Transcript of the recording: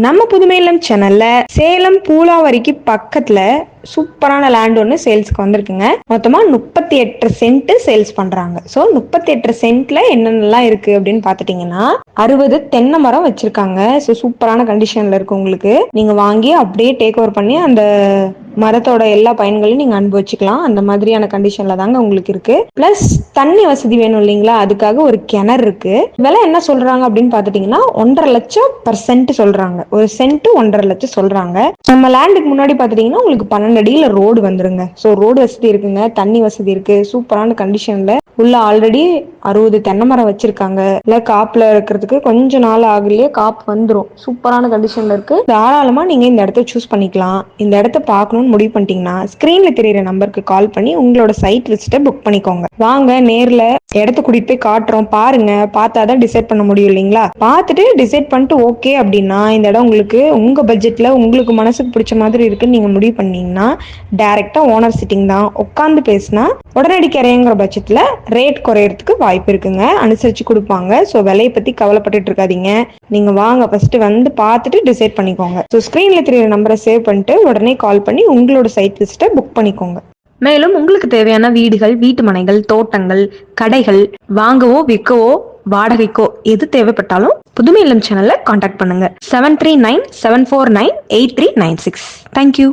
நம்ம புதுமை இல்லம் சேனல்ல சேலம் பூலாவரிக்கு பக்கத்துல சூப்பரான லேண்ட் ஒன்று சேல்ஸ்க்கு வந்திருக்குங்க. மொத்தமா 38 சென்ட் சேல்ஸ் பண்றாங்க. ஸோ 38 சென்ட்ல என்னென்னலாம் இருக்கு அப்படின்னு பாத்துட்டீங்கன்னா 60 தென்னை மரம் வச்சிருக்காங்க. ஸோ சூப்பரான கண்டிஷன்ல இருக்கு. உங்களுக்கு நீங்க வாங்கி அப்படியே டேக் ஓவர் பண்ணி அந்த மரத்தோட எல்லா பயன்களையும் நீங்க அனுபவிச்சுக்கலாம். அந்த மாதிரியான கண்டிஷன்ல தாங்க உங்களுக்கு இருக்கு. பிளஸ் தண்ணி வசதி வேணும் இல்லைங்களா, அதுக்காக ஒரு கிணறு இருக்கு. விலை என்ன சொல்றாங்க அப்படின்னு பாத்துட்டீங்கன்னா 1.5 லட்சம் பர் சென்ட் சொல்றாங்க. ஒரு சென்ட் 1.5 லட்சம் சொல்றாங்க. நம்ம லேண்டுக்கு முன்னாடி பாத்துட்டீங்கன்னா உங்களுக்கு 12 அடியில ரோடு வந்துருங்க. ஸோ ரோடு வசதி இருக்குங்க, தண்ணி வசதி இருக்கு. சூப்பரான கண்டிஷன்ல உள்ள ஆல்ரெடி 60 தென்னை மரம் வச்சிருக்காங்க. இல்ல காப்புல இருக்கிறதுக்கு கொஞ்ச நாள் ஆகலையே காப்பு வந்துடும். சூப்பரான கண்டிஷன்ல இருக்கு. தாராளமா நீங்க இந்த இடத்த சூஸ் பண்ணிக்கலாம். இந்த இடத்த பார்க்கணும்னு முடிவு பண்ணிட்டீங்கன்னா ஸ்கிரீன்ல தெரியுற நம்பருக்கு கால் பண்ணி உங்களோட சைட் விசிட்ட புக் பண்ணிக்கோங்க. வாங்க நேர்ல இடத்த கூட்டிட்டு போய் காட்டுறோம், பாருங்க. பார்த்தாதான் டிசைட் பண்ண முடியும் இல்லைங்களா. பார்த்துட்டு டிசைட் பண்ணிட்டு ஓகே அப்படின்னா இந்த இடம் உங்களுக்கு உங்க பட்ஜெட்ல உங்களுக்கு மனசுக்கு பிடிச்ச மாதிரி இருக்குன்னு நீங்க முடிவு பண்ணீங்கன்னா டைரக்டா ஓனர் சிட்டிங் தான். உட்காந்து பேசினா உடனடி கரையங்கிற பட்சத்துல ரேட் குறையறதுக்கு வாய்ப்பு இருக்குங்க. அனுசரிச்சு கொடுப்பாங்க. ஸோ விலையை பத்தி கவலைப்பட்டுட்டு இருக்காதீங்க. நீங்க வாங்க ஃபர்ஸ்ட் வந்து பார்த்துட்டு டிசைட் பண்ணிக்கோங்க. ஸோ ஸ்கிரீன்ல தெரியுற நம்பரை சேவ் பண்ணிட்டு உடனே கால் பண்ணி உங்களோட சைட் விசிட்ட புக் பண்ணிக்கோங்க. மேலும் உங்களுக்கு தேவையான வீடுகள், வீட்டு மனைகள், தோட்டங்கள், கடைகள் வாங்கவோ விற்கவோ வாடகைக்கோ எது தேவைப்பட்டாலும் புதுமை இல்லம் சேனல்ல கான்டாக்ட் பண்ணுங்க. 7397498396. தேங்க்யூ.